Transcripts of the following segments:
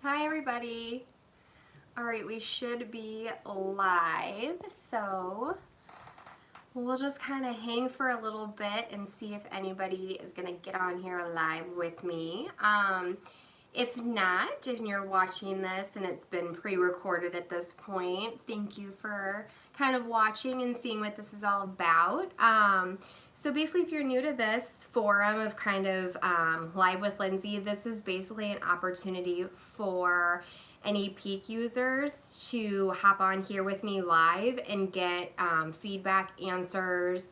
Hi everybody. All right, we should be live, so we'll just kind of hang for a little bit and see if anybody is going to get on here live with me. If not, if you're watching this and it's been pre-recorded at this point, thank you for kind of watching and seeing what this is all about. So basically, if you're new to this forum of kind of Live with Lindsey, this is basically an opportunity for any Peak users to hop on here with me live and get feedback, answers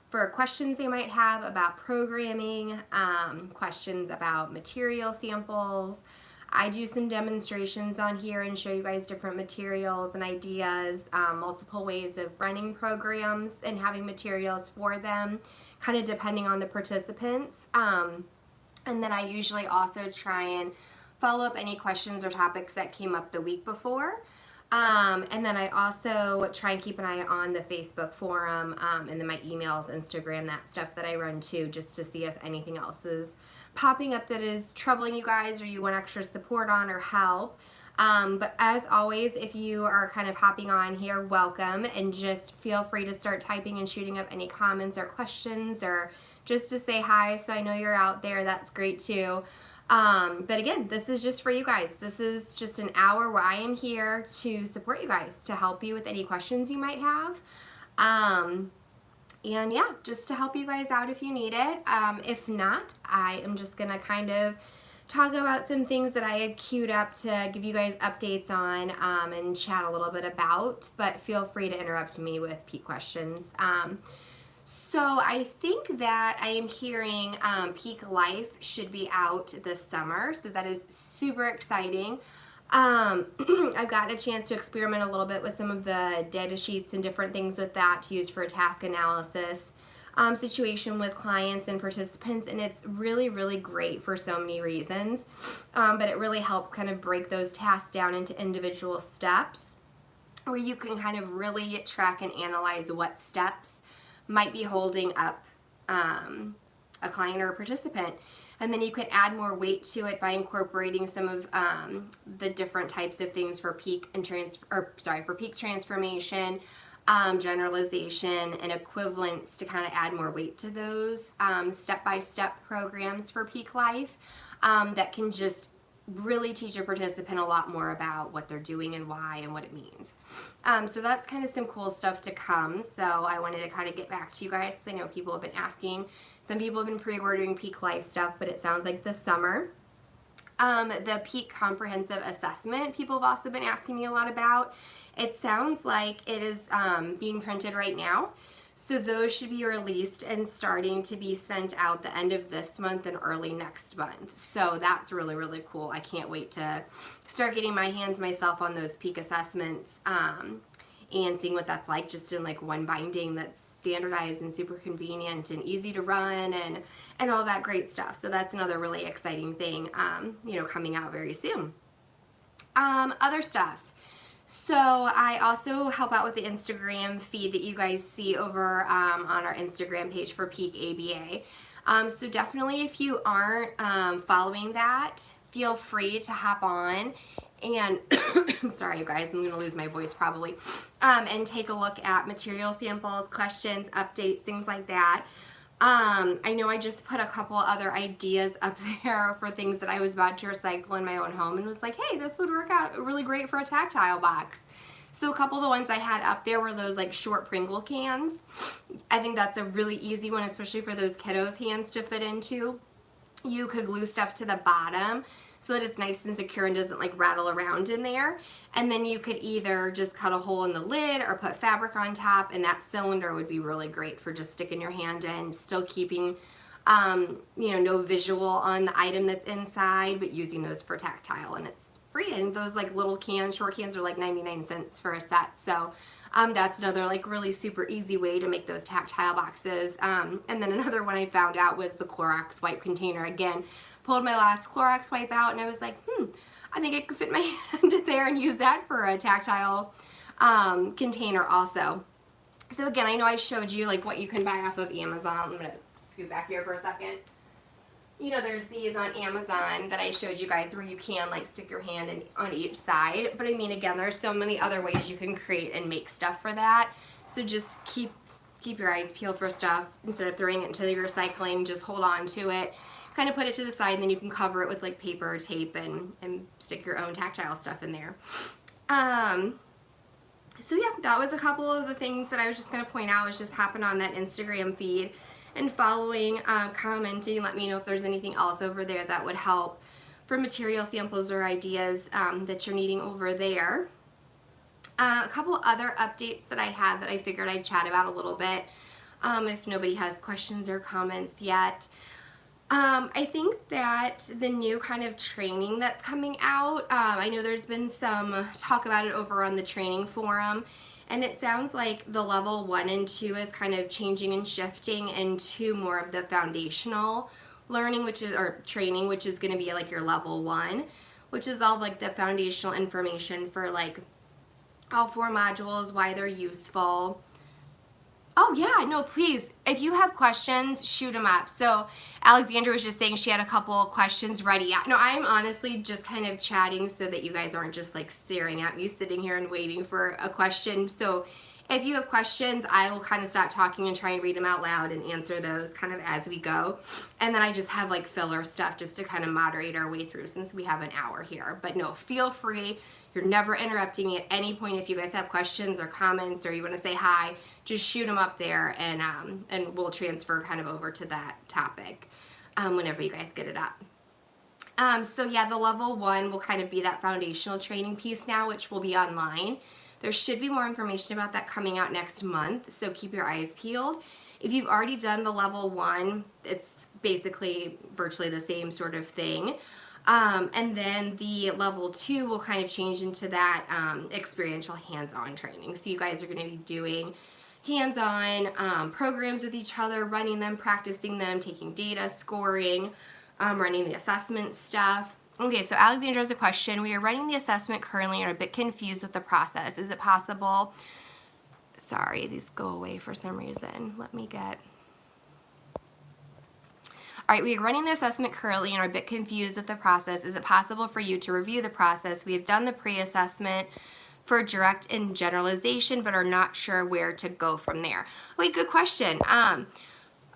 for questions they might have about programming, questions about material samples. I do some demonstrations on here and show you guys different materials and ideas, multiple ways of running programs and having materials for them, kind of depending on the participants. And then I usually also try and follow up any questions or topics that came up the week before. And then I also try and keep an eye on the Facebook forum and then my emails, Instagram, that stuff that I run too, just to see if anything else is popping up that is troubling you guys or you want extra support on or help. But as always, if you are kind of hopping on here, welcome, and just feel free to start typing and shooting up any comments or questions or just to say hi so I know you're out there. That's great too. But again, this is just for you guys. This is just an hour where I am here to support you guys, to help you with any questions you might have. And yeah, just to help you guys out if you need it. If not, I am just going to kind of talk about some things that I had queued up to give you guys updates on and chat a little bit about, but feel free to interrupt me with Peak questions. So I think that I am hearing Peak Life should be out this summer, so that is super exciting. I've gotten a chance to experiment a little bit with some of the data sheets and different things with that to use for a task analysis situation with clients and participants, and it's really, really great for so many reasons, but it really helps kind of break those tasks down into individual steps where you can kind of really track and analyze what steps might be holding up a client or a participant. And then you can add more weight to it by incorporating some of the different types of things for peak and for peak transformation, generalization, and equivalence to kind of add more weight to those step-by-step programs for Peak Life that can just really teach a participant a lot more about what they're doing and why and what it means. So that's kind of some cool stuff to come. So I wanted to kind of get back to you guys. I know people have been asking. Some people have been pre-ordering Peak Life stuff, but it sounds like this summer. The Peak Comprehensive Assessment, people have also been asking me a lot about. It sounds like it is being printed right now. So those should be released and starting to be sent out the end of this month and early next month. So that's really, really cool. I can't wait to start getting my hands myself on those Peak assessments and seeing what that's like just in like one binding that's standardized and super convenient and easy to run and all that great stuff. So that's another really exciting thing, coming out very soon. Other stuff. So I also help out with the Instagram feed that you guys see over on our Instagram page for Peak ABA. So definitely if you aren't following that, feel free to hop on and, sorry you guys, I'm going to lose my voice probably, and take a look at material samples, questions, updates, things like that. I know I just put a couple other ideas up there for things that I was about to recycle in my own home and was like, hey, this would work out really great for a tactile box. So a couple of the ones I had up there were those like short Pringle cans. I think that's a really easy one, especially for those kiddos' hands to fit into. You could glue stuff to the bottom so that it's nice and secure and doesn't like rattle around in there. And then you could either just cut a hole in the lid or put fabric on top, and that cylinder would be really great for just sticking your hand in, still keeping, no visual on the item that's inside, but using those for tactile, and it's free. And those like little cans, short cans, are like 99 cents for a set. So that's another like really super easy way to make those tactile boxes. And then another one I found out was the Clorox wipe container. Again, pulled my last Clorox wipe out, and I was like, I think I could fit my hand in there and use that for a tactile container also. So again, I know I showed you like what you can buy off of Amazon. I'm going to scoot back here for a second. you know, there's these on Amazon that I showed you guys where you can like stick your hand in on each side. But I mean, again, there's so many other ways you can create and make stuff for that. So just keep your eyes peeled for stuff. Instead of throwing it into the recycling, just hold on to it. Kind of put it to the side, and then you can cover it with like paper or tape and stick your own tactile stuff in there. So yeah, that was a couple of the things that I was just going to point out. Was just hopping on that Instagram feed and following, commenting, let me know if there's anything else over there that would help for material samples or ideas that you're needing over there. A couple other updates that I had that I figured I'd chat about a little bit if nobody has questions or comments yet. I think that the new kind of training that's coming out, I know there's been some talk about it over on the training forum, and it sounds like the level 1 and 2 is kind of changing and shifting into more of the foundational learning, or training, which is going to be like your level 1, which is all like the foundational information for like all 4 modules, why they're useful. Oh yeah, no, please, if you have questions, shoot them up. So Alexandra was just saying she had a couple questions ready. No, I'm honestly just kind of chatting so that you guys aren't just like staring at me sitting here and waiting for a question. So if you have questions, I will kind of stop talking and try and read them out loud and answer those kind of as we go. And then I just have like filler stuff just to kind of moderate our way through since we have an hour here. But no, feel free. You're never interrupting me at any point. If you guys have questions or comments or you want to say hi, just shoot them up there, and we'll transfer kind of over to that topic whenever you guys get it up. So yeah, the level 1 will kind of be that foundational training piece now, which will be online. There should be more information about that coming out next month, so keep your eyes peeled. If you've already done the level 1, it's basically virtually the same sort of thing. And then the level 2 will kind of change into that experiential hands-on training. So you guys are going to be doing hands-on programs with each other, running them, practicing them, taking data, scoring, running the assessment stuff. Okay, so Alexandra has a question. We are running the assessment currently and are a bit confused with the process. Is it possible? Sorry, these go away for some reason. Let me get... All right, we are running the assessment currently and are a bit confused with the process. Is it possible for you to review the process? We have done the pre-assessment for direct and generalization, but are not sure where to go from there. Wait, good question.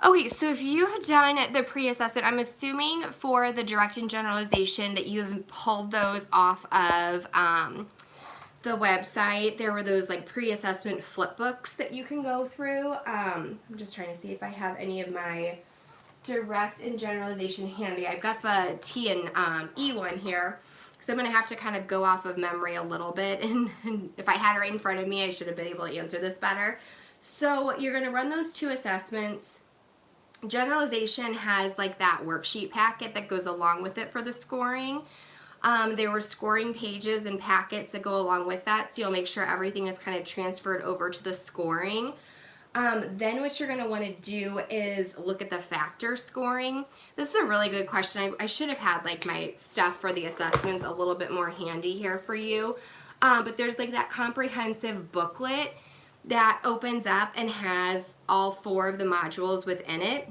Okay, so if you have done the pre-assessment, I'm assuming for the direct and generalization that you have pulled those off of the website. There were those like pre-assessment flip books that you can go through. I'm just trying to see if I have any of my direct and generalization handy. I've got the T and E one here, so I'm going to have to kind of go off of memory a little bit, and if I had it right in front of me, I should have been able to answer this better. So you're going to run those 2 assessments. Generalization has like that worksheet packet that goes along with it for the scoring. There were scoring pages and packets that go along with that, so you'll make sure everything is kind of transferred over to the scoring. Then what you're going to want to do is look at the factor scoring. This is a really good question. I should have had like my stuff for the assessments a little bit more handy here for you. But there's like that comprehensive booklet that opens up and has all 4 of the modules within it.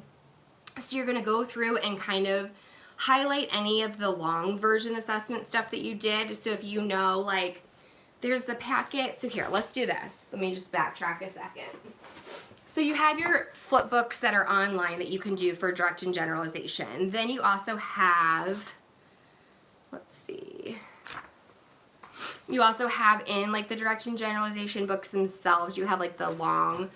So you're going to go through and kind of highlight any of the long version assessment stuff that you did. So if you know, like, there's the packet. So here, let's do this. Let me just backtrack a second. So you have your flip books that are online that you can do for direct and generalization. Then you also have, let's see, you also have in like the direct and generalization books themselves, you have like the long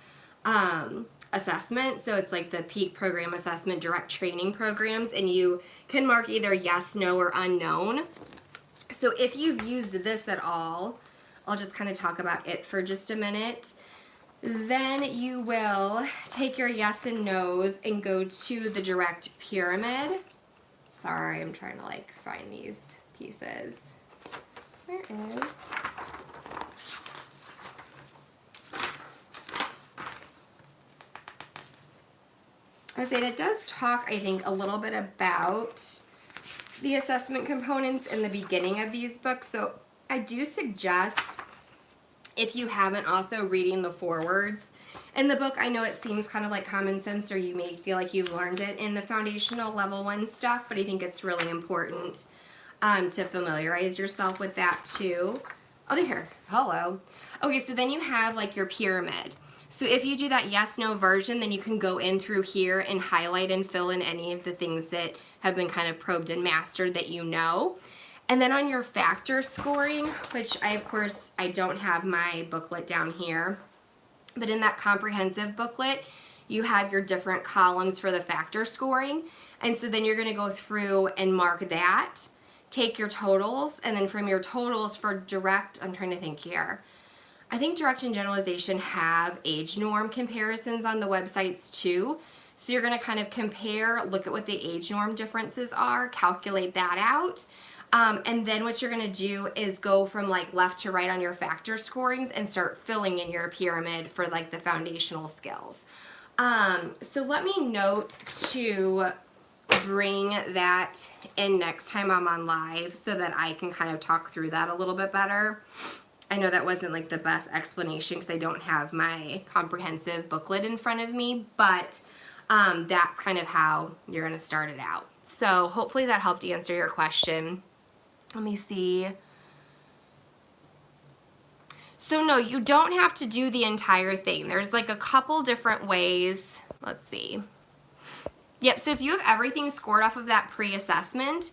assessment. So it's like the peak program assessment, direct training programs, and you can mark either yes, no, or unknown. So if you've used this at all, I'll just kind of talk about it for just a minute. Then you will take your yes and no's and go to the direct pyramid. Sorry, I'm trying to like find these pieces. Where is... I would say it does talk, I think, a little bit about the assessment components in the beginning of these books. So I do suggest, if you haven't, also reading the forewords In the book, I know it seems kind of like common sense, or you may feel like you've learned it in the foundational level 1 stuff, but I think it's really important to familiarize yourself with that too. Oh, they're here. Hello. Okay, so then you have like your pyramid. So if you do that yes/no version, then you can go in through here and highlight and fill in any of the things that have been kind of probed and mastered that you know. And then on your factor scoring, which of course, I don't have my booklet down here, but in that comprehensive booklet, you have your different columns for the factor scoring. And so then you're going to go through and mark that, take your totals, and then from your totals for direct, I'm trying to think here. I think direct and generalization have age norm comparisons on the websites too. So you're going to kind of compare, look at what the age norm differences are, calculate that out. And then what you're going to do is go from like left to right on your factor scorings and start filling in your pyramid for like the foundational skills. So let me note to bring that in next time I'm on live so that I can kind of talk through that a little bit better. I know that wasn't like the best explanation because I don't have my comprehensive booklet in front of me, but that's kind of how you're going to start it out. So hopefully that helped answer your question. Let me see. So no, you don't have to do the entire thing. There's like a couple different ways. Let's see. Yep, so if you have everything scored off of that pre-assessment,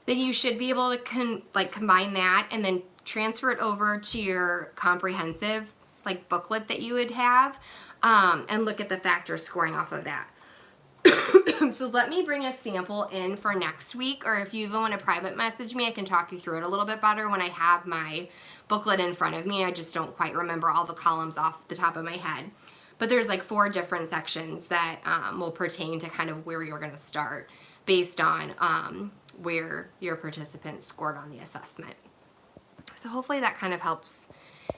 then you should be able to combine that and then transfer it over to your comprehensive like booklet that you would have, and look at the factor scoring off of that. So let me bring a sample in for next week, or if you even want to private message me, I can talk you through it a little bit better when I have my booklet in front of me. I just don't quite remember all the columns off the top of my head. But there's like 4 different sections that will pertain to kind of where you're going to start based on where your participants scored on the assessment. So hopefully that kind of helps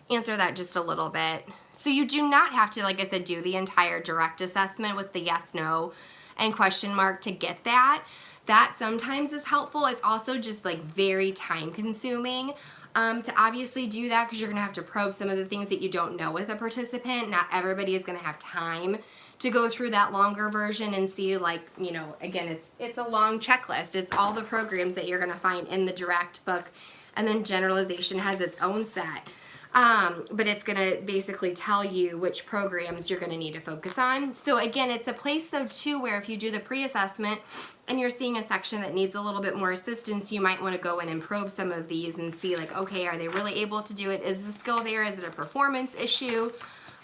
answer that just a little bit. So you do not have to, like I said, do the entire direct assessment with the yes, no, and question mark to get that. That sometimes is helpful. It's also just like very time consuming to obviously do that because you're gonna have to probe some of the things that you don't know with a participant. Not everybody is gonna have time to go through that longer version and see, like, you know, again, it's a long checklist. It's all the programs that you're gonna find in the direct book, and then generalization has its own set. But it's going to basically tell you which programs you're going to need to focus on. So again, it's a place though too where if you do the pre-assessment and you're seeing a section that needs a little bit more assistance, you might want to go in and probe some of these and see like, okay, are they really able to do it? Is the skill there? Is it a performance issue?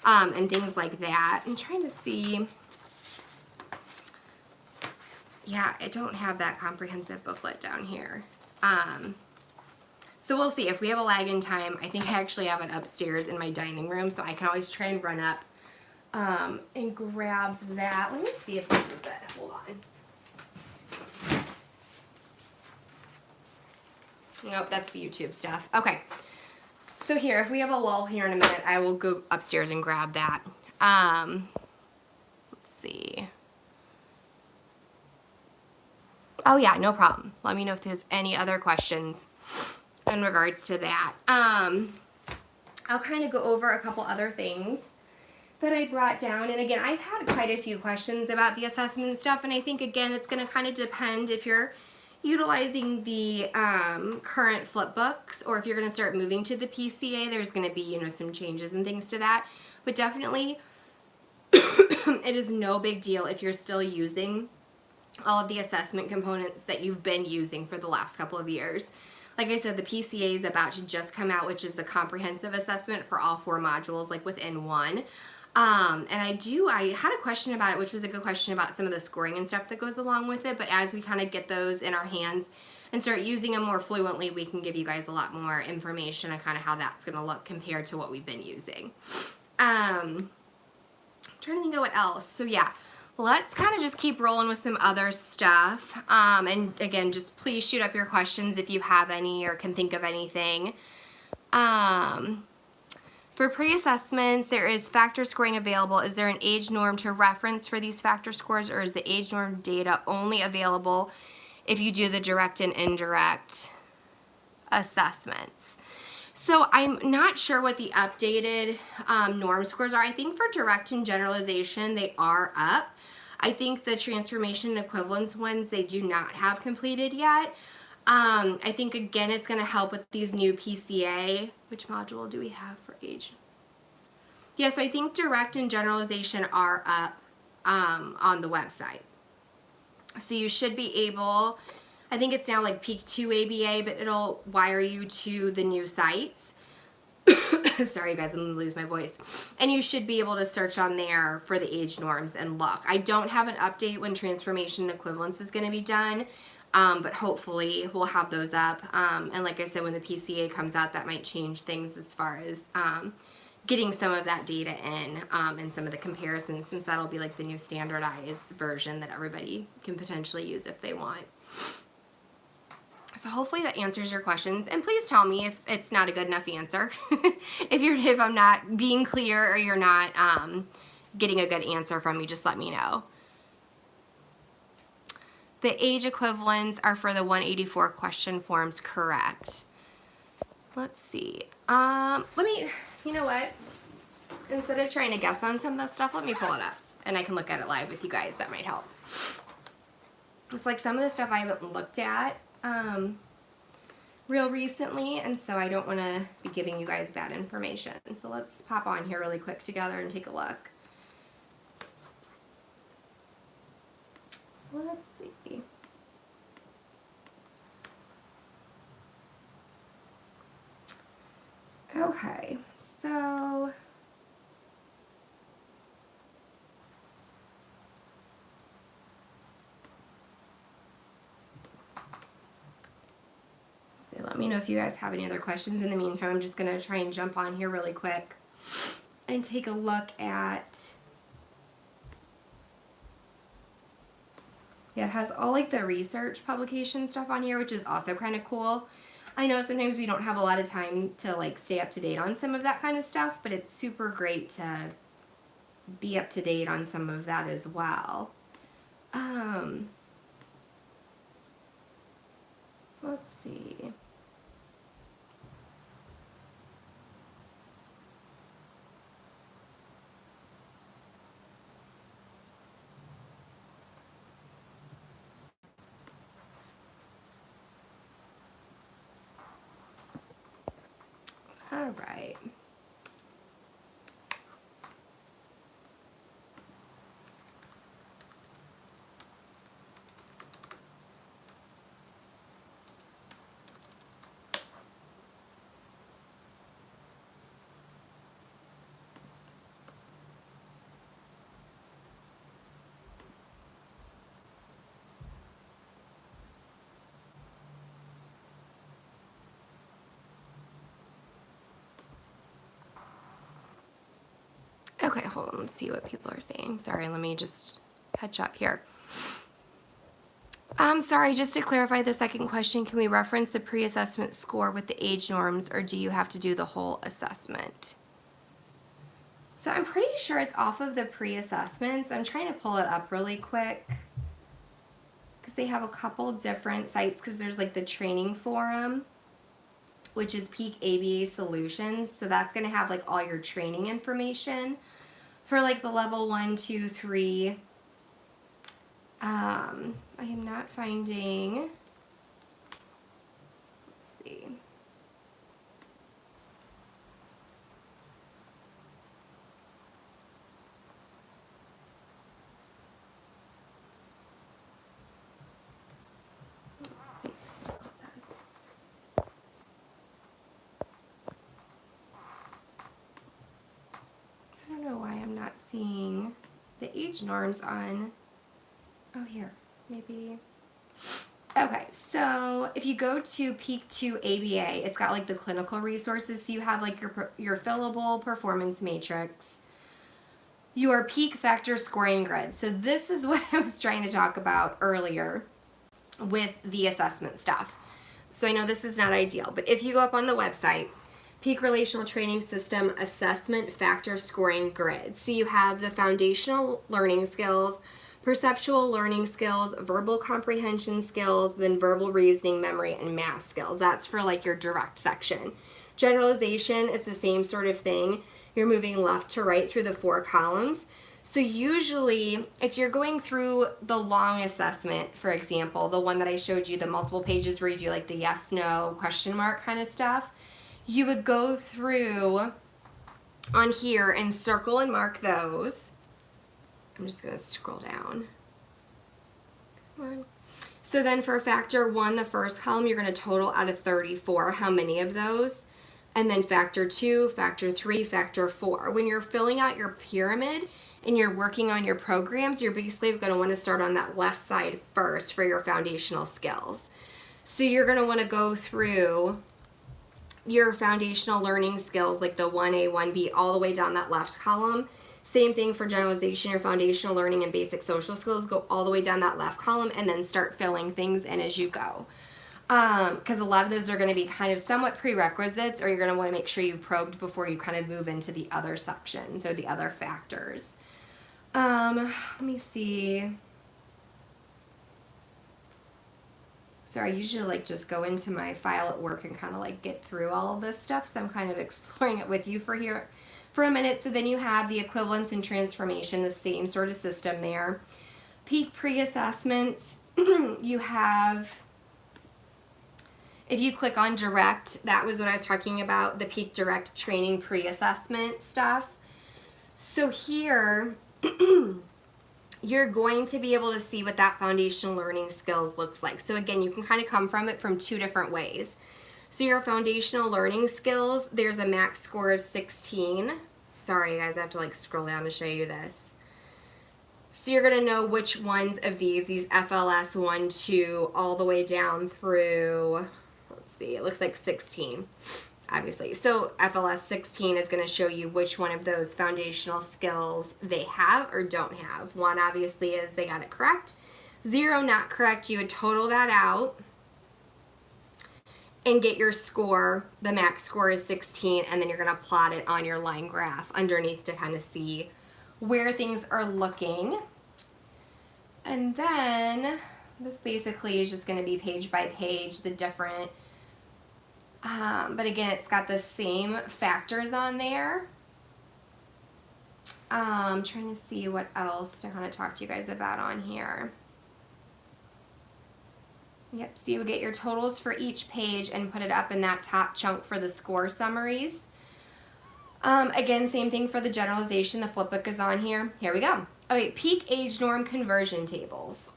And things like that. I'm trying to see. Yeah, I don't have that comprehensive booklet down here. So we'll see. If we have a lag in time, I think I actually have it upstairs in my dining room, so I can always try and run up and grab that. Let me see if this is it. Hold on. Nope, that's the YouTube stuff. Okay. So here, if we have a lull here in a minute, I will go upstairs and grab that. Let's see. Oh yeah, no problem. Let me know if there's any other questions in regards to that. I'll kind of go over a couple other things that I brought down. And again, I've had quite a few questions about the assessment stuff, and I think again it's going to kind of depend if you're utilizing the current flip books or if you're going to start moving to the PCA. There's going to be, you know, some changes and things to that, but definitely it is no big deal if you're still using all of the assessment components that you've been using for the last couple of years. Like I said, the PCA is about to just come out, which is the comprehensive assessment for all 4 modules, like within one. And I had a question about it, which was a good question about some of the scoring and stuff that goes along with it. But as we kind of get those in our hands and start using them more fluently, we can give you guys a lot more information on kind of how that's going to look compared to what we've been using. I'm trying to think of what else. So yeah. Let's kind of just keep rolling with some other stuff. And again, just please shoot up your questions if you have any or can think of anything. For pre-assessments, there is factor scoring available. Is there an age norm to reference for these factor scores, or is the age norm data only available if you do the direct and indirect assessments? So I'm not sure what the updated norm scores are. I think for direct and generalization, they are up. I think the transformation and equivalence ones, they do not have completed yet. I think, again, it's going to help with these new PCA. Which module do we have for age? Yeah, so I think direct and generalization are up on the website. So you should be able, I think it's now like Peak 2 ABA, but it'll wire you to the new sites. Sorry, you guys, I'm going to lose my voice. And you should be able to search on there for the age norms and look. I don't have an update when transformation and equivalence is going to be done, but hopefully we'll have those up. And like I said, when the PCA comes out, that might change things as far as getting some of that data in and some of the comparisons, since that'll be like the new standardized version that everybody can potentially use if they want. So hopefully that answers your questions, and please tell me if it's not a good enough answer. if I'm not being clear or you're not getting a good answer from me, just let me know. The age equivalents are for the 184 question forms, correct? Let's see. You know what? Instead of trying to guess on some of this stuff, let me pull it up and I can look at it live with you guys. That might help. It's like some of the stuff I haven't looked at real recently, and so I don't want to be giving you guys bad information. So let's pop on here really quick together and take a look. Let's see. Okay, so let me know if you guys have any other questions. In the meantime, I'm just going to try and jump on here really quick and take a look at, yeah, it has all like the research publication stuff on here, which is also kind of cool. I know sometimes we don't have a lot of time to like stay up to date on some of that kind of stuff, but it's super great to be up to date on some of that as well. Let's see. All right. Okay, hold on. Let's see what people are saying. Sorry, let me just catch up here. Sorry, just to clarify the second question, can we reference the pre-assessment score with the age norms, or do you have to do the whole assessment? So I'm pretty sure it's off of the pre-assessments. I'm trying to pull it up really quick because they have a couple different sites, because there's like the training forum, which is Peak ABA Solutions. So that's going to have like all your training information for like the level 1, 2, 3. I am not finding, let's see. Let's see what it says. I don't know why I'm not seeing the age norms on, oh here, maybe. Okay, so if you go to Peak 2 ABA, it's got like the clinical resources. So you have like your fillable performance matrix, your peak factor scoring grid. So this is what I was trying to talk about earlier with the assessment stuff. So I know this is not ideal, but if you go up on the website, Peak Relational Training System Assessment Factor Scoring Grid. So you have the foundational learning skills, perceptual learning skills, verbal comprehension skills, then verbal reasoning, memory, and math skills. That's for like your direct section. Generalization, it's the same sort of thing. You're moving left to right through the 4 columns. So usually, if you're going through the long assessment, for example, the one that I showed you, the multiple pages where you do like the yes, no, question mark kind of stuff, you would go through on here and circle and mark those. I'm just going to scroll down. Come on. So then for factor 1, the first column, you're going to total out of 34 how many of those. And then factor 2, factor 3, factor 4. When you're filling out your pyramid and you're working on your programs, you're basically going to want to start on that left side first for your foundational skills. So you're going to want to go through your foundational learning skills, like the 1A, 1B, all the way down that left column. Same thing for generalization, your foundational learning and basic social skills, go all the way down that left column and then start filling things in as you go. Because a lot of those are going to be kind of somewhat prerequisites, or you're going to want to make sure you've probed before you kind of move into the other sections or the other factors. Let me see. So I usually like just go into my file at work and kind of like get through all of this stuff. So I'm kind of exploring it with you for a minute. So then you have the equivalence and transformation, the same sort of system there. Peak pre-assessments, you have, if you click on direct, that was what I was talking about, the peak direct training pre-assessment stuff. So here, you're going to be able to see what that foundational learning skills looks like. So again, you can kind of come from it from 2 different ways. So your foundational learning skills, there's a max score of 16. Sorry guys, I have to like scroll down to show you this. So you're going to know which ones of these FLS 1, 2, all the way down through, let's see, it looks like 16. Obviously. So FLS 16 is going to show you which one of those foundational skills they have or don't have. 1 obviously is they got it correct. 0 not correct. You would total that out and get your score. The max score is 16, and then you're going to plot it on your line graph underneath to kind of see where things are looking. And then this basically is just going to be page by page, the different but again, it's got the same factors on there. I'm trying to see what else to kind of talk to you guys about on here. Yep, so you would get your totals for each page and put it up in that top chunk for the score summaries. Again, same thing for the generalization. The flipbook is on here. Here we go. Okay, peak age norm conversion tables.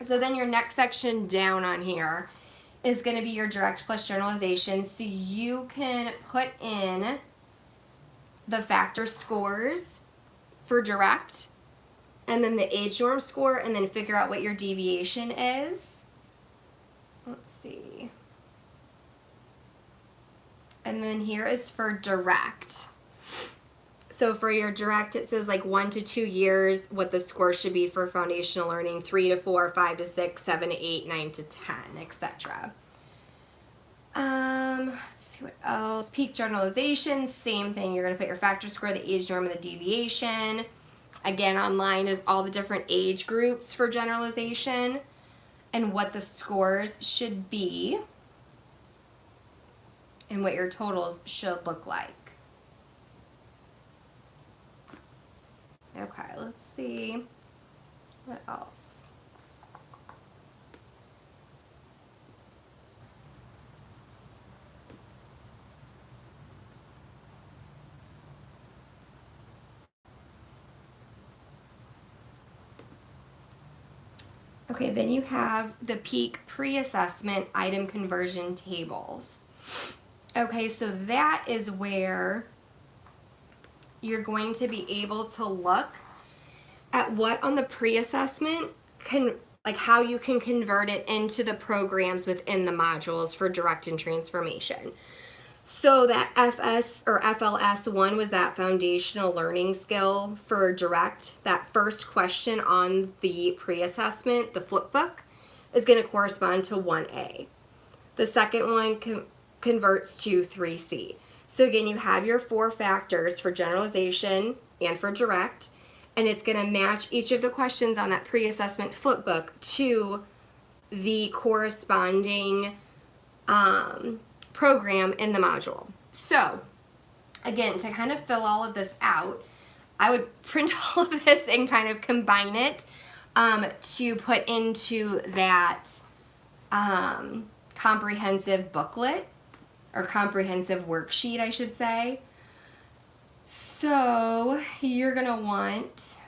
So then your next section down on here is going to be your direct plus generalization. So you can put in the factor scores for direct, and then the age norm score, and then figure out what your deviation is. Let's see. And then here is for direct. So for your direct, it says like 1 to 2 years, what the score should be for foundational learning, 3 to 4, 5 to 6, 7 to 8, 9 to 10, etc. Let's see what else. Peak generalization, same thing. You're going to put your factor score, the age norm, and the deviation. Again, online is all the different age groups for generalization and what the scores should be and what your totals should look like. Okay, let's see what else. Okay, then you have the peak pre-assessment item conversion tables. Okay, so that is where you're going to be able to look at what on the pre-assessment like how you can convert it into the programs within the modules for direct and transformation. So that FS or FLS 1 was that foundational learning skill for direct. That first question on the pre-assessment, the flipbook, is going to correspond to 1A. The second one converts to 3C. So again, you have your 4 factors for generalization and for direct, and it's going to match each of the questions on that pre-assessment flipbook to the corresponding program in the module. So again, to kind of fill all of this out, I would print all of this and kind of combine it to put into that comprehensive booklet, or comprehensive worksheet, I should say. So you're gonna want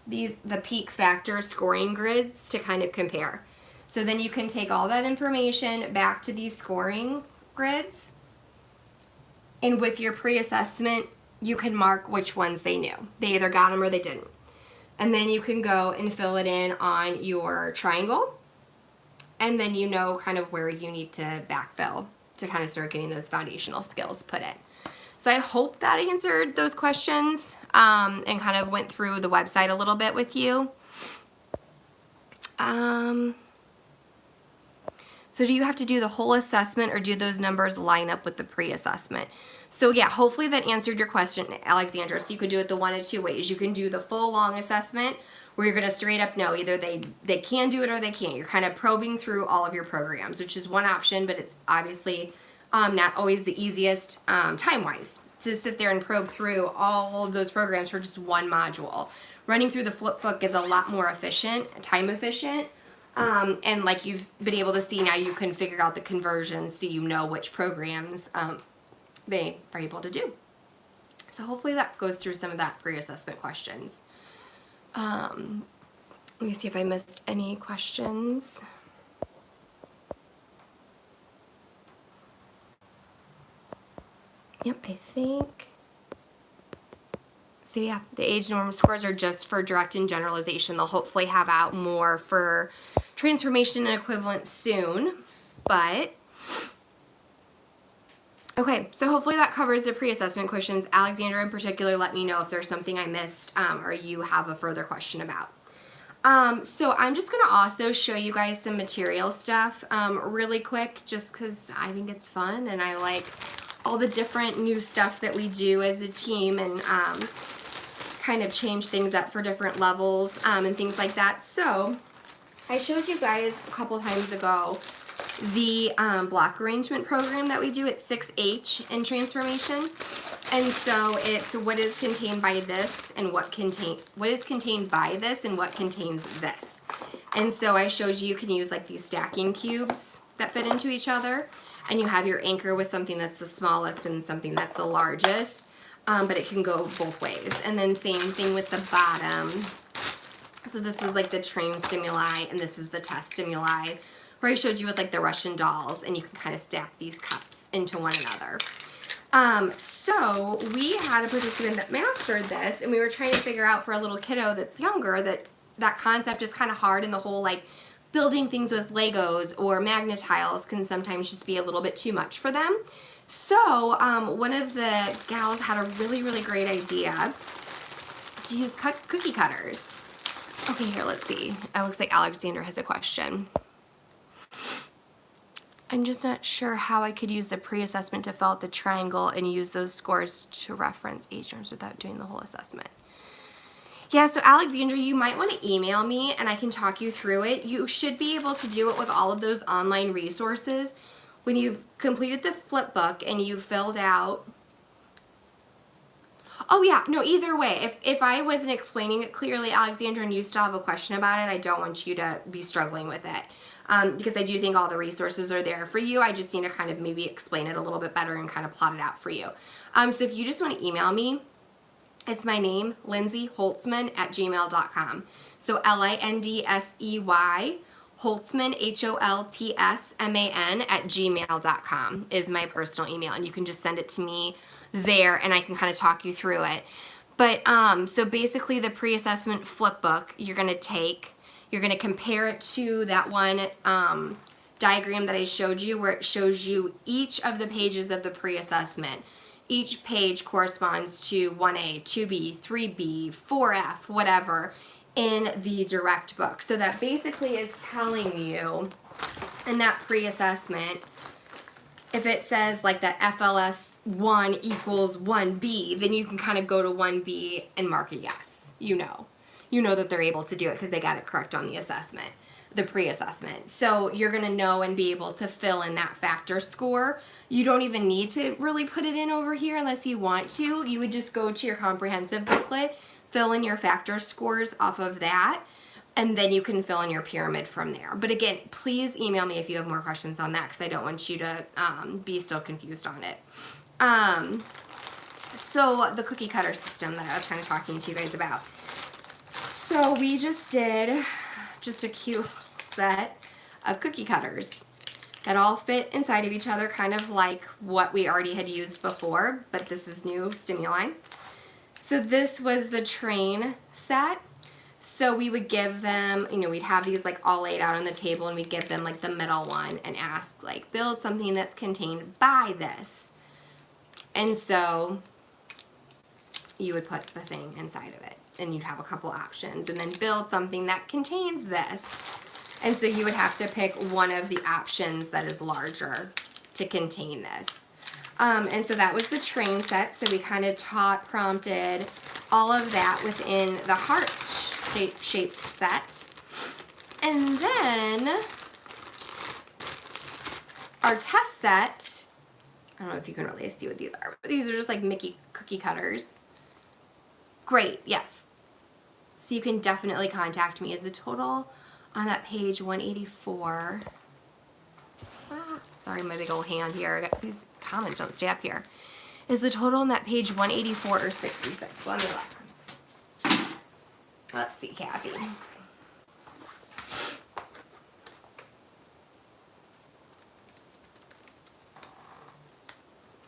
the peak factor scoring grids to kind of compare. So then you can take all that information back to these scoring grids, and with your pre-assessment, you can mark which ones they knew. They either got them or they didn't. And then you can go and fill it in on your triangle, and then you know kind of where you need to backfill to kind of start getting those foundational skills put in. So I hope that answered those questions and kind of went through the website a little bit with you. So do you have to do the whole assessment, or do those numbers line up with the pre-assessment? So yeah, hopefully that answered your question, Alexandra. So you could do it the one of two ways. You can do the full long assessment, where you're gonna straight up know either they can do it or they can't. You're kind of probing through all of your programs, which is one option, but it's obviously not always the easiest time-wise to sit there and probe through all of those programs for just one module. Running through the flip book is a lot more efficient, time efficient, and like you've been able to see now, you can figure out the conversions so you know which programs they are able to do. So hopefully that goes through some of that pre-assessment questions. Let me see if I missed any questions. Yep, I think. So yeah, the age norm scores are just for direct and generalization. They'll hopefully have out more for transformation and equivalence soon, but okay, so hopefully that covers the pre-assessment questions. Alexandra in particular, let me know if there's something I missed or you have a further question about. So I'm just going to also show you guys some material stuff really quick, just because I think it's fun and I like all the different new stuff that we do as a team, and kind of change things up for different levels and things like that. So I showed you guys a couple times ago the block arrangement program that we do at 6H in transformation. And so it's what is contained by this and what is contained by this and what contains this. And so I showed you can use like these stacking cubes that fit into each other, and you have your anchor with something that's the smallest and something that's the largest, but it can go both ways. And then same thing with the bottom. So this was like the train stimuli, and this is the test stimuli, where I showed you with like the Russian dolls, and you can kind of stack these cups into one another. So we had a participant that mastered this, and we were trying to figure out for a little kiddo that's younger that concept is kind of hard, and the whole like building things with Legos or Magna-Tiles can sometimes just be a little bit too much for them. So one of the gals had a really, really great idea to use cookie cutters. Okay, here, let's see. It looks like Alexander has a question. I'm just not sure how I could use the pre-assessment to fill out the triangle and use those scores to reference age norms without doing the whole assessment. Yeah, so Alexandra, you might want to email me and I can talk you through it. You should be able to do it with all of those online resources. When you've completed the flip book and you've filled out, oh yeah, no, either way, if I wasn't explaining it clearly, Alexandra, and you still have a question about it, I don't want you to be struggling with it. Because I do think all the resources are there for you. I just need to kind of maybe explain it a little bit better and kind of plot it out for you. So if you just want to email me, it's my name, Lindsey Holtzman @gmail.com. So LINDSEY Holtzman, HOLTSMAN @gmail.com is my personal email, and you can just send it to me there and I can kind of talk you through it. But so basically the pre-assessment flip book, you're going to compare it to that one diagram that I showed you, where it shows you each of the pages of the pre-assessment. Each page corresponds to 1A, 2B, 3B, 4F, whatever, in the direct book. So that basically is telling you in that pre-assessment, if it says like that FLS 1 equals 1B, then you can kind of go to 1B and mark a yes. You know that they're able to do it because they got it correct on the assessment. the pre-assessment. So you're gonna know and be able to fill in that factor score. You don't even need to really put it in over here unless you want to. You would just go to your comprehensive booklet, fill in your factor scores off of that, and then you can fill in your pyramid from there. But again, please email me if you have more questions on that, because I don't want you to be still confused on it. So the cookie cutter system that I was kind of talking to you guys about. So we just did just a cute set of cookie cutters that all fit inside of each other, kind of like what we already had used before, but this is new stimuli. So this was the train set. So we would give them, you know, we'd have these like all laid out on the table, and we'd give them like the middle one and ask like, build something that's contained by this. And so you would put the thing inside of it, and you'd have a couple options, and then build something that contains this. And so you would have to pick one of the options that is larger to contain this. And so that was the train set. So we kind of prompted all of that within the heart-shaped set. And then our test set, I don't know if you can really see what these are, but these are just like Mickey cookie cutters. Great, yes. So you can definitely contact me. Is the total on that page 184? Sorry, my big old hand here. These comments don't stay up here. Is the total on that page 184 or 66? Let me look. Let's see, Kathy.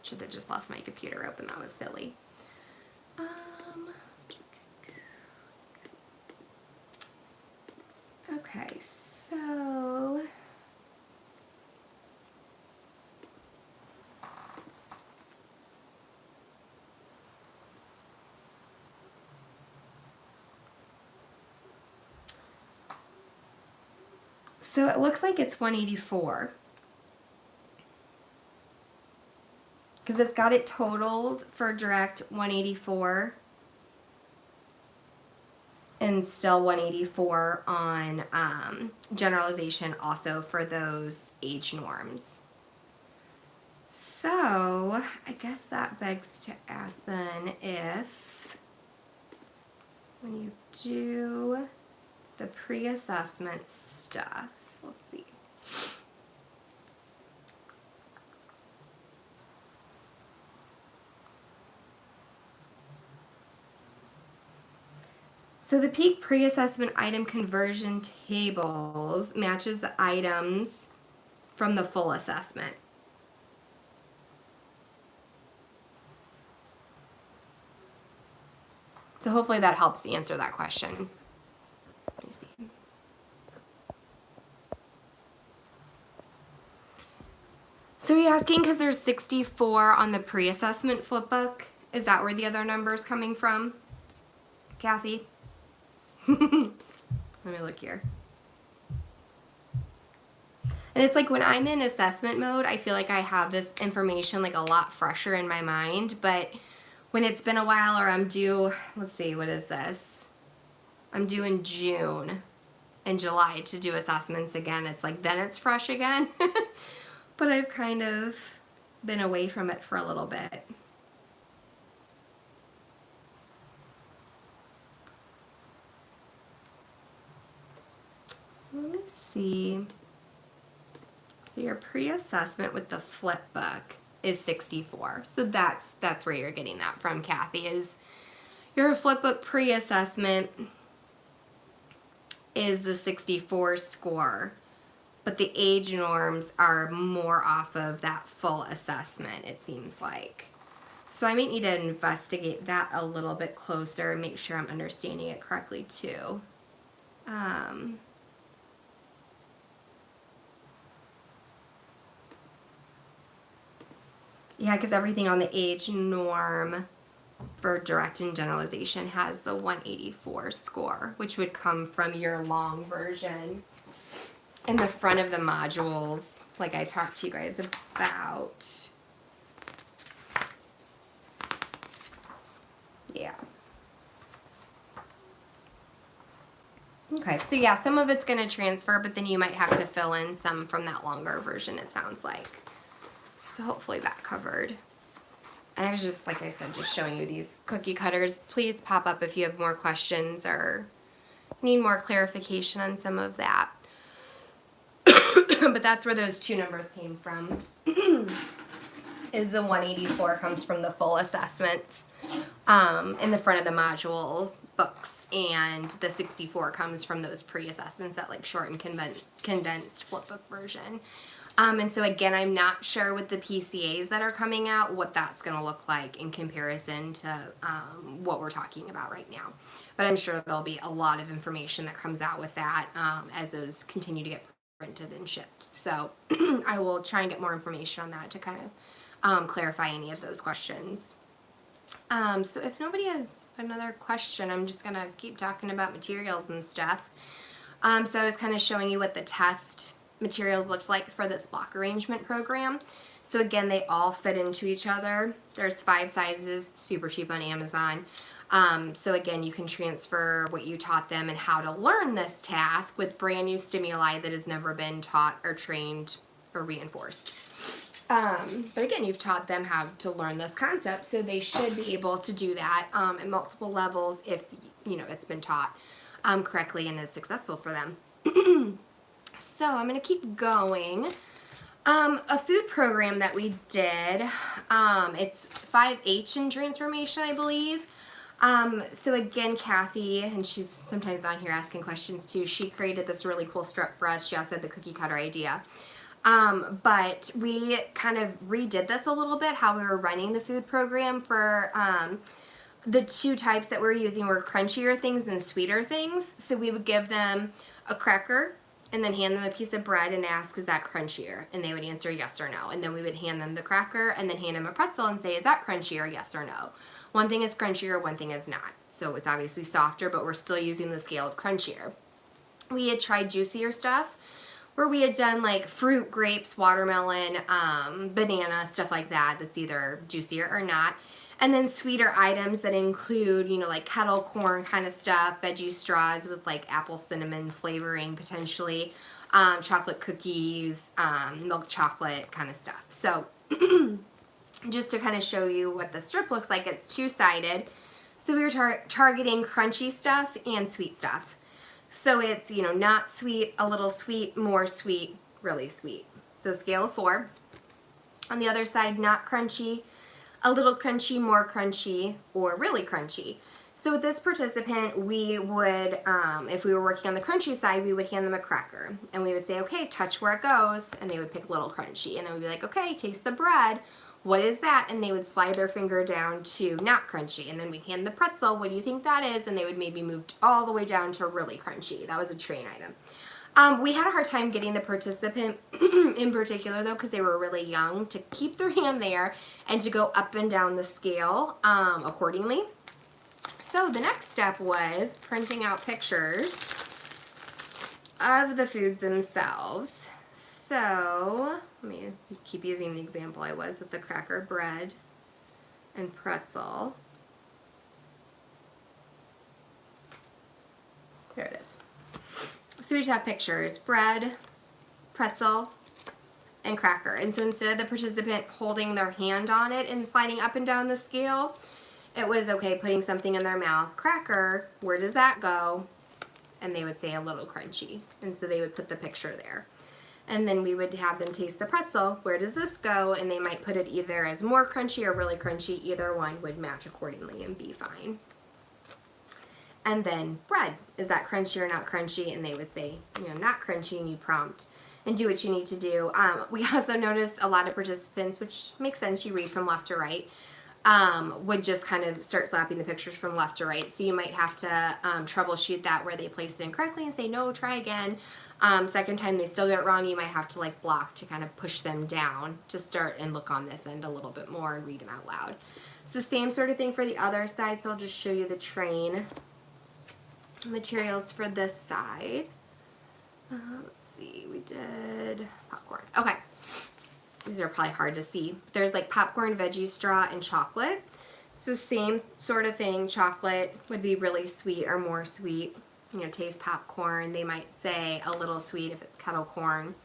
Should have just left my computer open. That was silly. Okay, so it looks like it's 184 because it's got it totaled for direct 184 and still 184 on generalization also for those age norms. So I guess that begs to ask then if when you do the pre-assessment stuff, let's see. So the peak pre-assessment item conversion tables matches the items from the full assessment. So hopefully that helps answer that question. Let me see. So are you asking because there's 64 on the pre-assessment flip book? Is that where the other number is coming from, Kathy? Let me look here. And it's like when I'm in assessment mode, I feel like I have this information like a lot fresher in my mind, but when it's been a while or I'm due, let's see, what is this? I'm due in June and July to do assessments again. It's like then it's fresh again. But I've kind of been away from it for a little bit. So let me see. So your pre-assessment with the flip book is 64. So that's where you're getting that from, Kathy, is your flip book pre-assessment is the 64 score, but the age norms are more off of that full assessment, it seems like. So I might need to investigate that a little bit closer and make sure I'm understanding it correctly too. Yeah, because everything on the age norm for direct and generalization has the 184 score, which would come from your long version. In the front of the modules, like I talked to you guys about. Yeah. Okay, so yeah, some of it's going to transfer, but then you might have to fill in some from that longer version, it sounds like. So hopefully that covered. And I was just, like I said, just showing you these cookie cutters. Please pop up if you have more questions or need more clarification on some of that. But that's where those two numbers came from. Is the 184 comes from the full assessments in the front of the module books, and the 64 comes from those pre-assessments, that like short and condensed flipbook version. And so again, I'm not sure with the PCAs that are coming out what that's going to look like in comparison to what we're talking about right now. But I'm sure there'll be a lot of information that comes out with that as those continue to get printed and shipped. So I will try and get more information on that to kind of clarify any of those questions. So if nobody has another question, I'm just going to keep talking about materials and stuff. So I was kind of showing you what the test materials looked like for this block arrangement program. So again, they all fit into each other. There's 5 sizes, super cheap on Amazon. So again, you can transfer what you taught them and how to learn this task with brand new stimuli that has never been taught or trained or reinforced. But again, you've taught them how to learn this concept, so they should be able to do that at multiple levels if, you know, it's been taught correctly and is successful for them. So I'm going to keep going. A food program that we did, it's 5H in transformation, I believe. So again, Kathy, and she's sometimes on here asking questions too, she created this really cool strip for us. She also had the cookie cutter idea. But we kind of redid this a little bit, how we were running the food program for the 2 types that we're using were crunchier things and sweeter things. So we would give them a cracker and then hand them a piece of bread and ask, is that crunchier? And they would answer yes or no. And then we would hand them the cracker and then hand them a pretzel and say, is that crunchier, yes or no? One thing is crunchier, one thing is not. So it's obviously softer, but we're still using the scale of crunchier. We had tried juicier stuff, where we had done like fruit, grapes, watermelon, banana, stuff like that, that's either juicier or not. And then sweeter items that include, you know, like kettle corn kind of stuff, veggie straws with like apple cinnamon flavoring potentially, chocolate cookies, milk chocolate kind of stuff. So just to kind of show you what the strip looks like, it's 2-sided. So we were targeting crunchy stuff and sweet stuff. So it's, you know, not sweet, a little sweet, more sweet, really sweet. So scale of 4. On the other side, not crunchy, a little crunchy, more crunchy, or really crunchy. So with this participant, we would, if we were working on the crunchy side, we would hand them a cracker. And we would say, okay, touch where it goes. And they would pick little crunchy. And then we'd be like, okay, taste the bread. What is that? And they would slide their finger down to not crunchy. And then we'd hand the pretzel, what do you think that is? And they would maybe move all the way down to really crunchy. That was a train item. We had a hard time getting the participant in particular though, because they were really young, to keep their hand there and to go up and down the scale accordingly. So the next step was printing out pictures of the foods themselves. So let me keep using the example I was with the cracker, bread, and pretzel. There it is. So we just have pictures, bread, pretzel, and cracker. And so instead of the participant holding their hand on it and sliding up and down the scale, it was, okay, putting something in their mouth, cracker, where does that go? And they would say a little crunchy. And so they would put the picture there. And then we would have them taste the pretzel, where does this go? And they might put it either as more crunchy or really crunchy. Either one would match accordingly and be fine. And then bread, is that crunchy or not crunchy? And they would say, you know, not crunchy, and you prompt and do what you need to do. We also noticed a lot of participants, which makes sense, you read from left to right, would just kind of start slapping the pictures from left to right. So you might have to troubleshoot that where they placed it incorrectly and say, no, try again. Second time they still get it wrong, you might have to like block to kind of push them down to start and look on this end a little bit more and read them out loud. So same sort of thing for the other side. So I'll just show you the train materials for this side. Let's see, we did popcorn. Okay, these are probably hard to see. There's like popcorn, veggie straw, and chocolate. So same sort of thing, chocolate would be really sweet or more sweet. taste popcorn. They might say a little sweet if it's kettle corn.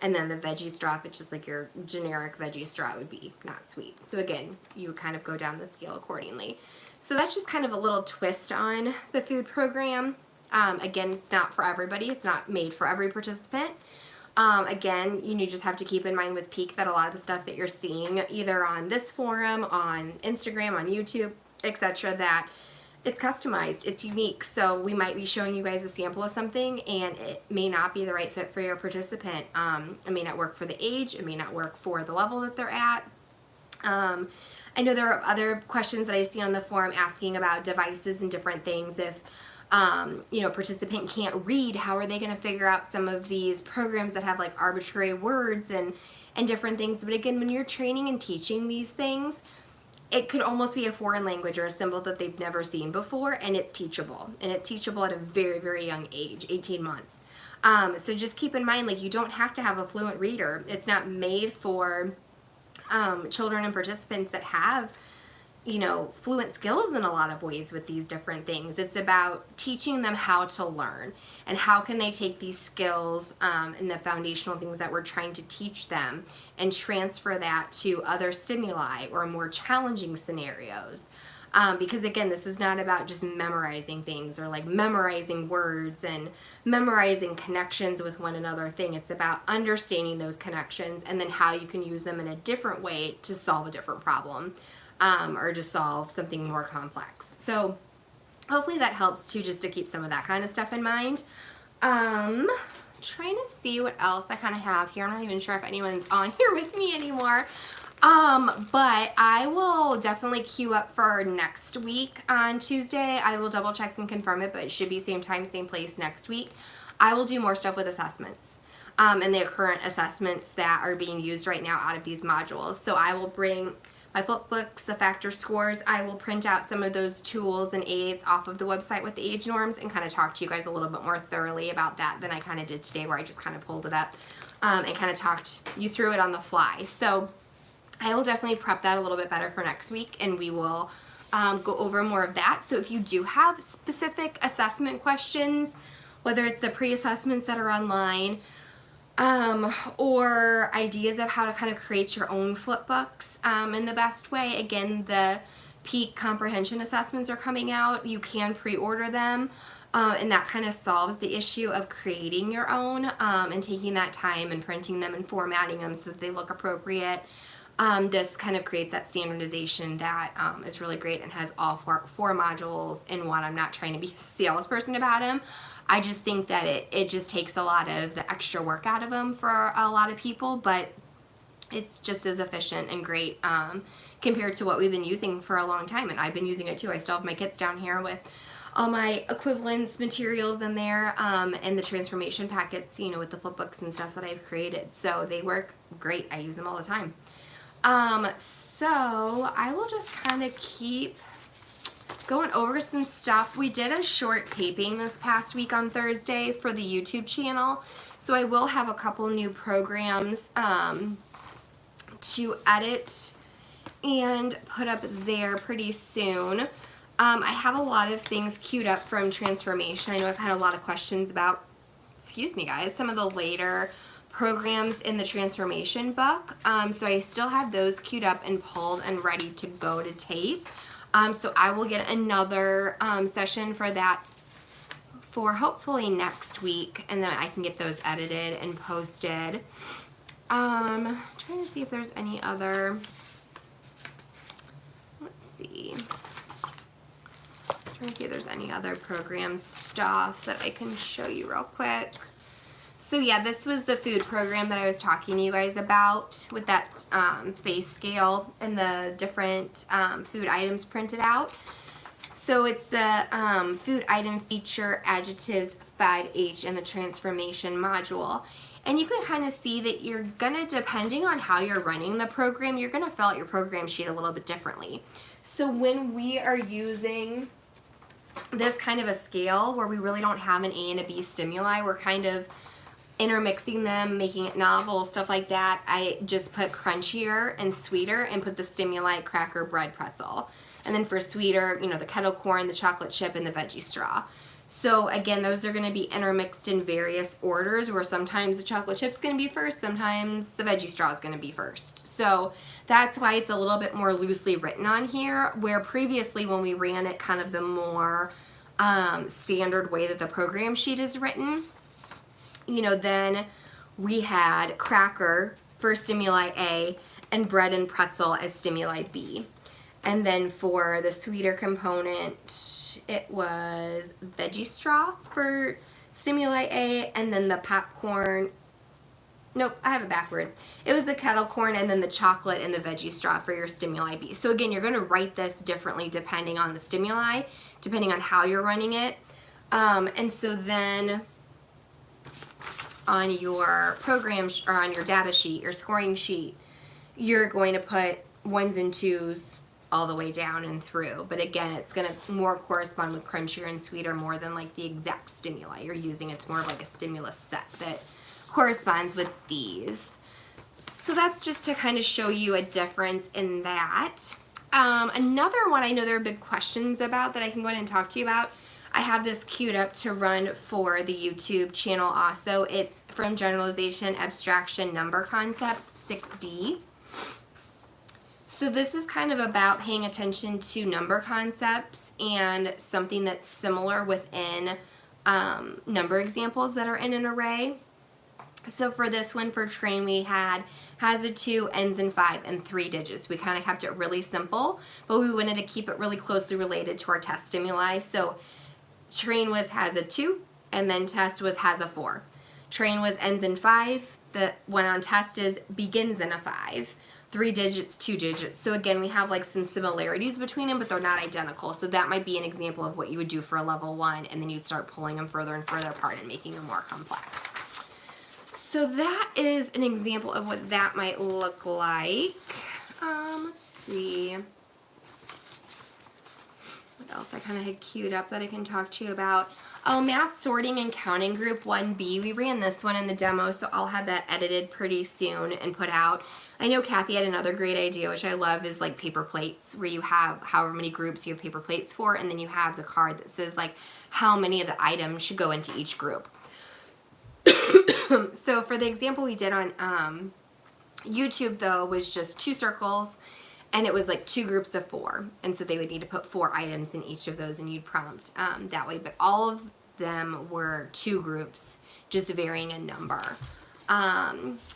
And then the veggie straw, if it's just like your generic veggie straw, would be not sweet. So again, you kind of go down the scale accordingly. So that's just kind of a little twist on the food program. Again, it's not for everybody. It's not made for every participant. Again, you just have to keep in mind with Peak that a lot of the stuff that you're seeing either on this forum, on Instagram, on YouTube, etc., that it's customized, it's unique. So we might be showing you guys a sample of something and it may not be the right fit for your participant. It may not work for the age, it may not work for the level that they're at. I know there are other questions that I see on the forum asking about devices and different things. If participant can't read, how are they going to figure out some of these programs that have like arbitrary words and different things? But again, when you're training and teaching these things, it could almost be a foreign language or a symbol that they've never seen before, and it's teachable. And it's teachable at a very, very young age, 18 months. So just keep in mind, like, you don't have to have a fluent reader. It's not made for children and participants that have fluent skills in a lot of ways with these different things. It's about teaching them how to learn and how can they take these skills and the foundational things that we're trying to teach them and transfer that to other stimuli or more challenging scenarios. Because again, this is not about just memorizing things or like memorizing words and memorizing connections with one another thing. It's about understanding those connections and then how you can use them in a different way to solve a different problem. Or to solve something more complex. So hopefully that helps too, just to keep some of that kind of stuff in mind. Trying to see what else I kind of have here. I'm not even sure if anyone's on here with me anymore. But I will definitely queue up for next week on Tuesday. I will double check and confirm it, but it should be same time, same place next week. I will do more stuff with assessments. And the current assessments that are being used right now out of these modules. So I will bring my flip books, the factor scores. I will print out some of those tools and aids off of the website with the age norms and kind of talk to you guys a little bit more thoroughly about that than I kind of did today, where I just kind of pulled it up and kind of talked you through it on the fly. So I will definitely prep that a little bit better for next week, and we will go over more of that. So if you do have specific assessment questions, whether it's the pre-assessments that are online, or ideas of how to kind of create your own flip books in the best way. Again, the Peak comprehension assessments are coming out. You can pre-order them, and that kind of solves the issue of creating your own and taking that time and printing them and formatting them so that they look appropriate. This kind of creates that standardization that is really great and has all four modules in one. I'm not trying to be a salesperson about them. I just think that it just takes a lot of the extra work out of them for a lot of people, but it's just as efficient and great compared to what we've been using for a long time. And I've been using it too. I still have my kits down here with all my equivalence materials in there and the transformation packets, with the flip books and stuff that I've created. So they work great. I use them all the time. So I will just kind of keep going over some stuff. We did a short taping this past week on Thursday for the YouTube channel, so I will have a couple new programs to edit and put up there pretty soon. I have a lot of things queued up from transformation. I know I've had a lot of questions about, excuse me guys, some of the later programs in the transformation book. So I still have those queued up and pulled and ready to go to tape. So I will get another session for that for hopefully next week, and then I can get those edited and posted. Trying to see if there's any other, let's see. Trying to see if there's any other program stuff that I can show you real quick. So yeah, this was the food program that I was talking to you guys about with that face scale and the different food items printed out. So it's the food item feature adjectives 5H in the transformation module. And you can kind of see that you're gonna, depending on how you're running the program, you're gonna fill out your program sheet a little bit differently. So when we are using this kind of a scale where we really don't have an A and a B stimuli, we're kind of intermixing them, making it novel, stuff like that. I just put crunchier and sweeter and put the stimuli cracker, bread, pretzel. And then for sweeter, the kettle corn, the chocolate chip, and the veggie straw. So again, those are going to be intermixed in various orders, where sometimes the chocolate chip's going to be first, sometimes the veggie straw is going to be first. So that's why it's a little bit more loosely written on here, where previously when we ran it kind of the more standard way that the program sheet is written, you know, then we had cracker for stimuli A and bread and pretzel as stimuli B. And then for the sweeter component, it was veggie straw for stimuli A, and then the popcorn, nope, I have it backwards. It was the kettle corn and then the chocolate and the veggie straw for your stimuli B. So again, you're going to write this differently depending on the stimuli, depending on how you're running it. And so then on your program, or on your data sheet, your scoring sheet, you're going to put 1s and 2s all the way down and through. But again, it's going to more correspond with crunchier and sweeter more than like the exact stimuli you're using. It's more of like a stimulus set that corresponds with these. So that's just to kind of show you a difference in that. Another one I know there are big questions about that I can go ahead and talk to you about. I have this queued up to run for the YouTube channel also. It's from Generalization, Abstraction, Number Concepts, 6D. So this is kind of about paying attention to number concepts and something that's similar within number examples that are in an array. So for this one, for train, we had has a 2, ends in 5, and 3 digits. We kind of kept it really simple, but we wanted to keep it really closely related to our test stimuli. So train was has a 2, and then test was has a 4. Train was ends in 5. The one on test is begins in a 5. 3 digits, 2 digits. So again, we have like some similarities between them, but they're not identical. So that might be an example of what you would do for a level 1, and then you'd start pulling them further and further apart and making them more complex. So that is an example of what that might look like. Let's see. What else I kind of had queued up that I can talk to you about. Oh, math sorting and counting group 1B. We ran this one in the demo, so I'll have that edited pretty soon and put out. I know Kathy had another great idea, which I love, is like paper plates, where you have however many groups you have paper plates for, and then you have the card that says like how many of the items should go into each group. So for the example we did on YouTube, though, was just 2 circles, and it was like 2 groups of 4, and so they would need to put 4 items in each of those, and you'd prompt that way. But all of them were 2 groups, just varying in number.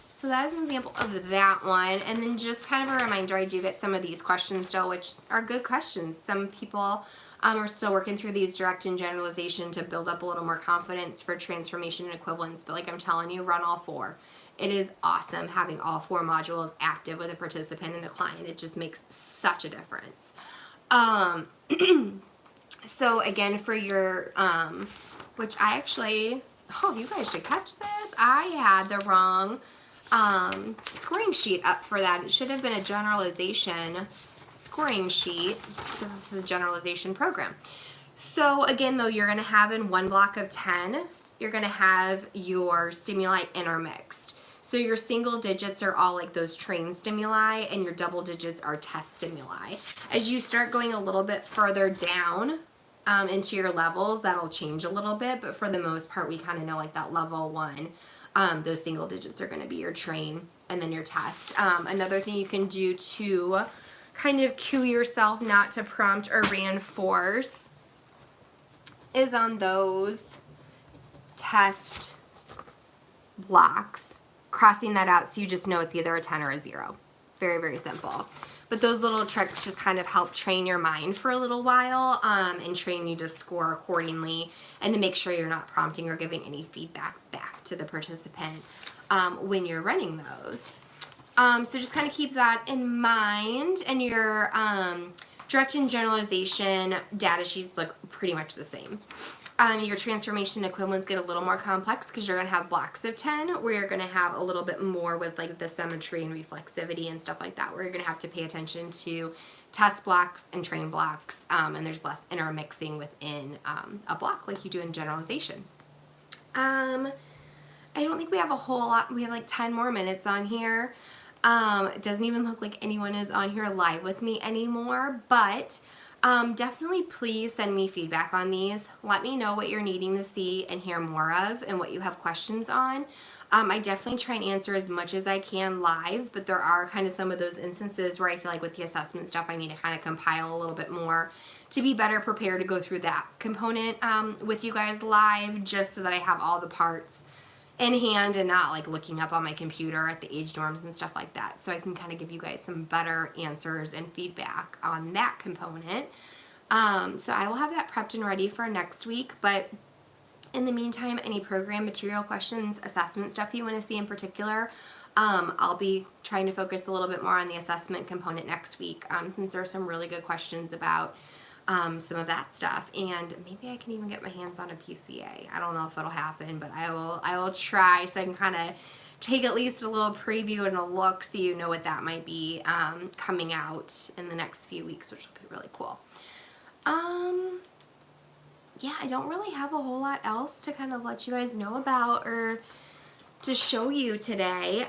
So that is an example of that one. And then just kind of a reminder, I do get some of these questions still, which are good questions. Some people are still working through these direct and generalization to build up a little more confidence for transformation and equivalence. But like I'm telling you, run all 4. It is awesome having all 4 modules active with a participant and a client. It just makes such a difference. So again, for your, which I actually, oh, you guys should catch this. I had the wrong scoring sheet up for that. It should have been a generalization scoring sheet, because this is a generalization program. So again, though, you're going to have in one block of 10, you're going to have your stimuli intermixed. So your single digits are all like those train stimuli, and your double digits are test stimuli. As you start going a little bit further down into your levels, that'll change a little bit, but for the most part, we kind of know like that level 1, those single digits are going to be your train and then your test. Another thing you can do to kind of cue yourself not to prompt or reinforce is on those test blocks, crossing that out so you just know it's either a 10 or a 0. Very, very simple. But those little tricks just kind of help train your mind for a little while and train you to score accordingly, and to make sure you're not prompting or giving any feedback back to the participant when you're running those. So just kind of keep that in mind, and your direct and generalization data sheets look pretty much the same. Your transformation equivalents get a little more complex because you're going to have blocks of 10, where you're going to have a little bit more with like the symmetry and reflexivity and stuff like that, where you're going to have to pay attention to test blocks and train blocks, and there's less intermixing within a block like you do in generalization. I don't think we have a whole lot. We have like 10 more minutes on here. It doesn't even look like anyone is on here live with me anymore, but Definitely please send me feedback on these. Let me know what you're needing to see and hear more of and what you have questions on. I definitely try and answer as much as I can live, but there are kind of some of those instances where I feel like with the assessment stuff I need to kind of compile a little bit more to be better prepared to go through that component with you guys live, just so that I have all the parts in hand and not like looking up on my computer at the age norms and stuff like that. So I can kind of give you guys some better answers and feedback on that component. So I will have that prepped and ready for next week, but in the meantime, any program material questions, assessment stuff you want to see in particular, I'll be trying to focus a little bit more on the assessment component next week, since there are some really good questions about some of that stuff, and maybe I can even get my hands on a PCA. I don't know if it'll happen, but I will try, so I can kind of take at least a little preview and a look so you know what that might be coming out in the next few weeks, which will be really cool. Yeah, I don't really have a whole lot else to kind of let you guys know about or to show you today.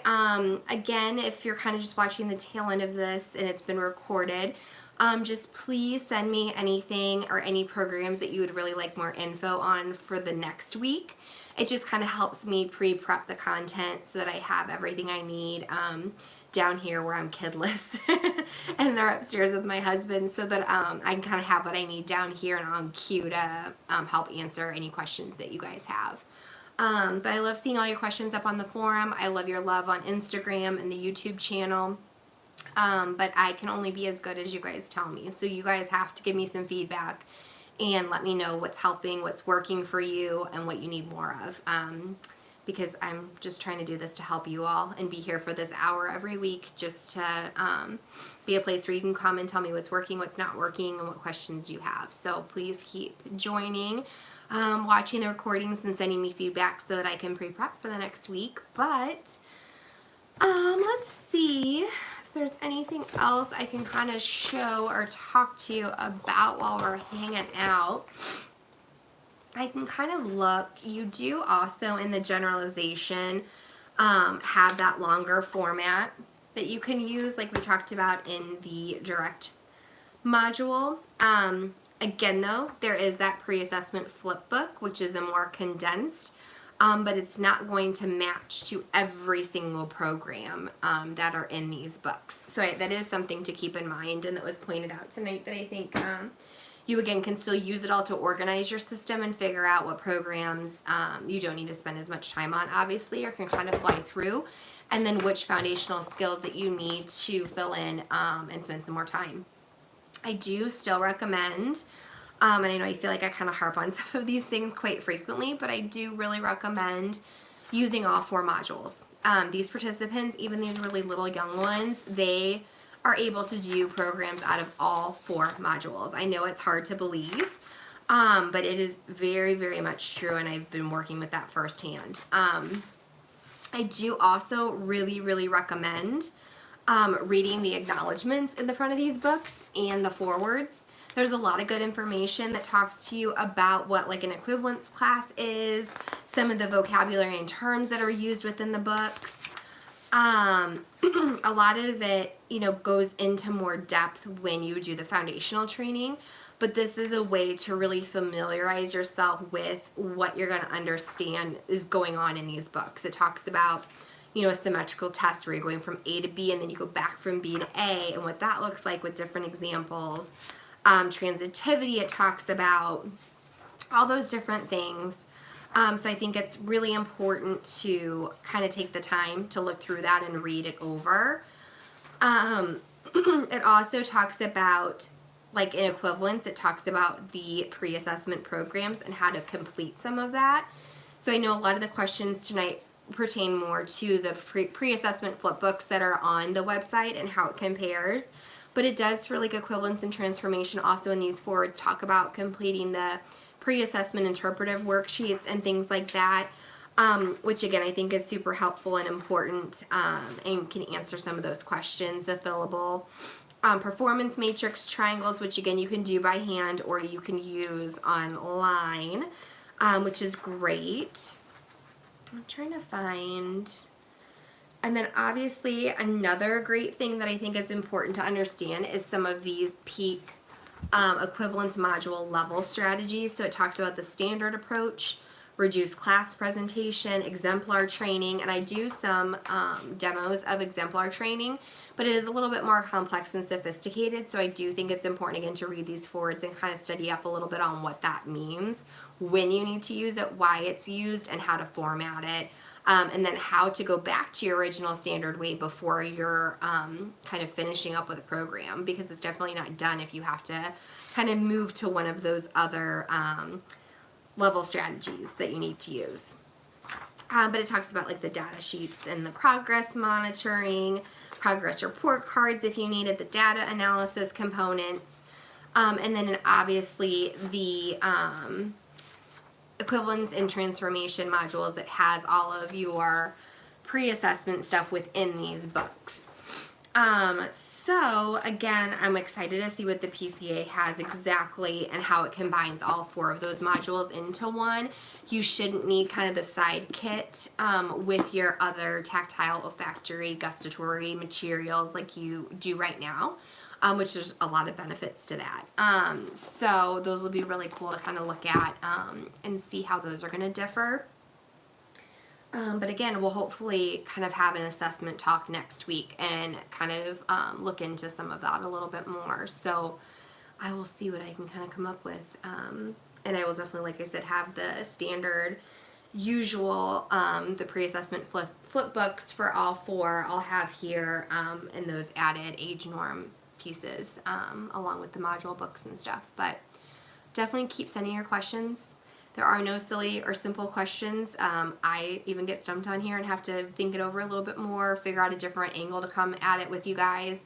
Again, if you're kind of just watching the tail end of this and it's been recorded, just please send me anything or any programs that you would really like more info on for the next week. It just kind of helps me pre-prep the content so that I have everything I need down here where I'm kidless and they're upstairs with my husband, so that I can kind of have what I need down here and on cue to help answer any questions that you guys have. But I love seeing all your questions up on the forum. I love your love on Instagram and the YouTube channel. But I can only be as good as you guys tell me. So you guys have to give me some feedback and let me know what's helping, what's working for you, and what you need more of. Because I'm just trying to do this to help you all and be here for this hour every week, just to be a place where you can come and tell me what's working, what's not working, and what questions you have. So please keep joining, watching the recordings and sending me feedback so that I can pre-prep for the next week. But let's see if there's anything else I can kind of show or talk to you about while we're hanging out. I can kind of look. You do also in the generalization have that longer format that you can use, like we talked about in the direct module. Again though, there is that pre-assessment flip book, which is a more condensed, but it's not going to match to every single program that are in these books. So that is something to keep in mind, and that was pointed out tonight, that I think you again can still use it all to organize your system and figure out what programs you don't need to spend as much time on, obviously, or can kind of fly through, and then which foundational skills that you need to fill in and spend some more time. I do still recommend, and I know I feel like I kind of harp on some of these things quite frequently, but I do really recommend using all 4 modules. These participants, even these really little young ones, they are able to do programs out of all 4 modules. I know it's hard to believe, but it is very, very much true, and I've been working with that firsthand. I do also really, really recommend reading the acknowledgments in the front of these books and the forewords. There's a lot of good information that talks to you about what like an equivalence class is, some of the vocabulary and terms that are used within the books. A lot of it, goes into more depth when you do the foundational training, but this is a way to really familiarize yourself with what you're going to understand is going on in these books. It talks about, a symmetrical test where you're going from A to B and then you go back from B to A, and what that looks like with different examples. Transitivity, it talks about all those different things. So I think it's really important to kind of take the time to look through that and read it over. It also talks about, like in equivalence, it talks about the pre-assessment programs and how to complete some of that. So I know a lot of the questions tonight pertain more to the pre-assessment flip books that are on the website and how it compares. But it does, for like equivalence and transformation, also in these forwards talk about completing the pre-assessment interpretive worksheets and things like that, which again I think is super helpful and important, and can answer some of those questions. The fillable performance matrix triangles, which again you can do by hand or you can use online, which is great. I'm trying to find. And then obviously another great thing that I think is important to understand is some of these peak equivalence module level strategies. So it talks about the standard approach, reduced class presentation, exemplar training, and I do some demos of exemplar training, but it is a little bit more complex and sophisticated, so I do think it's important again to read these forwards and kind of study up a little bit on what that means, when you need to use it, why it's used, and how to format it. And then how to go back to your original standard way before you're kind of finishing up with a program, because it's definitely not done if you have to kind of move to one of those other level strategies that you need to use. But it talks about like the data sheets and the progress monitoring, progress report cards if you needed, the data analysis components, and then obviously the equivalence and transformation modules that has all of your pre-assessment stuff within these books. So again, I'm excited to see what the PCA has exactly and how it combines all 4 of those modules into one. You shouldn't need kind of the side kit with your other tactile, olfactory, gustatory materials like you do right now, which there's a lot of benefits to that. So those will be really cool to kind of look at and see how those are going to differ. But again, we'll hopefully kind of have an assessment talk next week and kind of look into some of that a little bit more. So I will see what I can kind of come up with. And I will definitely, like I said, have the standard usual, the pre-assessment flip books for all 4 I'll have here, and those added age norm pieces along with the module books and stuff. But definitely keep sending your questions. There are no silly or simple questions. I even get stumped on here and have to think it over a little bit more, figure out a different angle to come at it with you guys.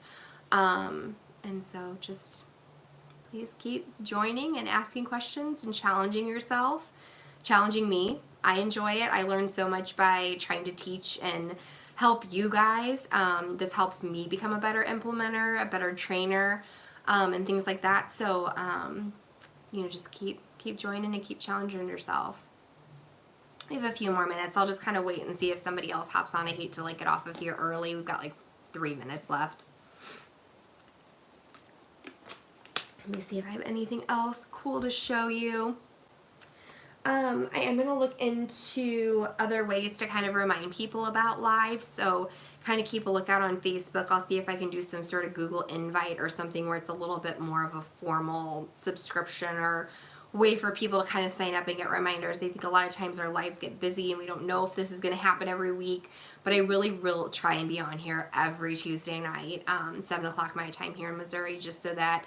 And so just please keep joining and asking questions and challenging yourself, challenging me. I enjoy it. I learn so much by trying to teach and help you guys. This helps me become a better implementer, a better trainer, and things like that. So, you know, just keep joining and keep challenging yourself. We have a few more minutes. I'll just kind of wait and see if somebody else hops on. I hate to like get off of here early. We've got like 3 minutes left. Let me see if I have anything else cool to show you. I am going to look into other ways to kind of remind people about live. So kind of keep a lookout on Facebook. I'll see if I can do some sort of Google invite or something where it's a little bit more of a formal subscription or way for people to kind of sign up and get reminders. I think a lot of times our lives get busy and we don't know if this is going to happen every week, but I really will try and be on here every Tuesday night, 7 o'clock my time here in Missouri, just so that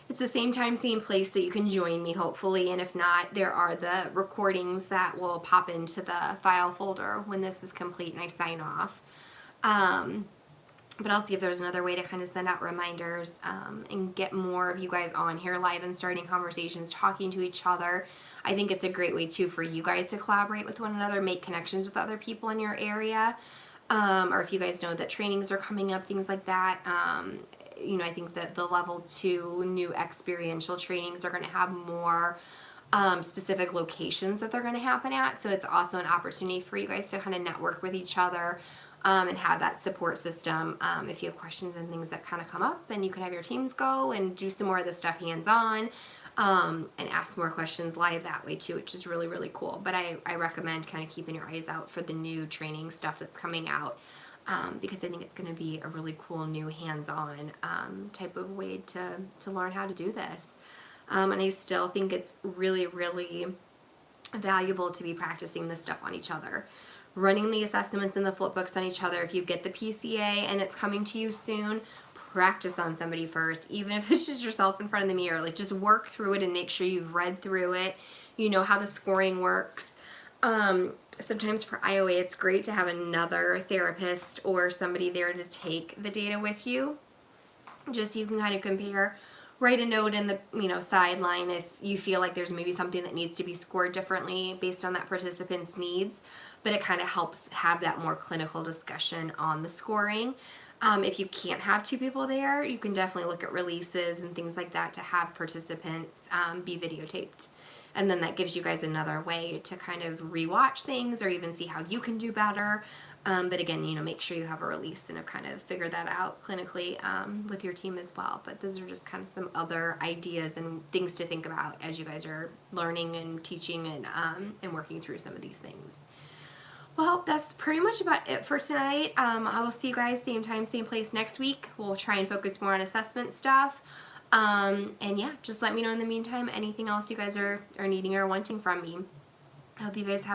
it's the same time, same place, that you can join me hopefully. And if not, there are the recordings that will pop into the file folder when this is complete and I sign off. But I'll see if there's another way to kind of send out reminders and get more of you guys on here live and starting conversations, talking to each other. I think it's a great way too for you guys to collaborate with one another, make connections with other people in your area, or if you guys know that trainings are coming up, things like that. You know, I think that the level 2 new experiential trainings are going to have more specific locations that they're going to happen at. So it's also an opportunity for you guys to kind of network with each other and have that support system if you have questions and things that kind of come up, and you can have your teams go and do some more of this stuff hands-on and ask more questions live that way too, which is really, really cool. But I recommend kind of keeping your eyes out for the new training stuff that's coming out because I think it's going to be a really cool new hands-on type of way to learn how to do this. And I still think it's really, really valuable to be practicing this stuff on each other. Running the assessments and the flip books on each other. If you get the PCA and it's coming to you soon, practice on somebody first, even if it's just yourself in front of the mirror. Like, just work through it and make sure you've read through it. You know how the scoring works. Sometimes for IOA, it's great to have another therapist or somebody there to take the data with you. Just so you can kind of compare. Write a note in the sideline if you feel like there's maybe something that needs to be scored differently based on that participant's needs. But it kind of helps have that more clinical discussion on the scoring. If you can't have 2 people there, you can definitely look at releases and things like that to have participants be videotaped. And then that gives you guys another way to kind of rewatch things or even see how you can do better. But again, make sure you have a release and have kind of figured that out clinically with your team as well. But those are just kind of some other ideas and things to think about as you guys are learning and teaching and working through some of these things. Well, that's pretty much about it for tonight. I will see you guys same time, same place next week. We'll try and focus more on assessment stuff. And yeah, just let me know in the meantime anything else you guys are needing or wanting from me. I hope you guys have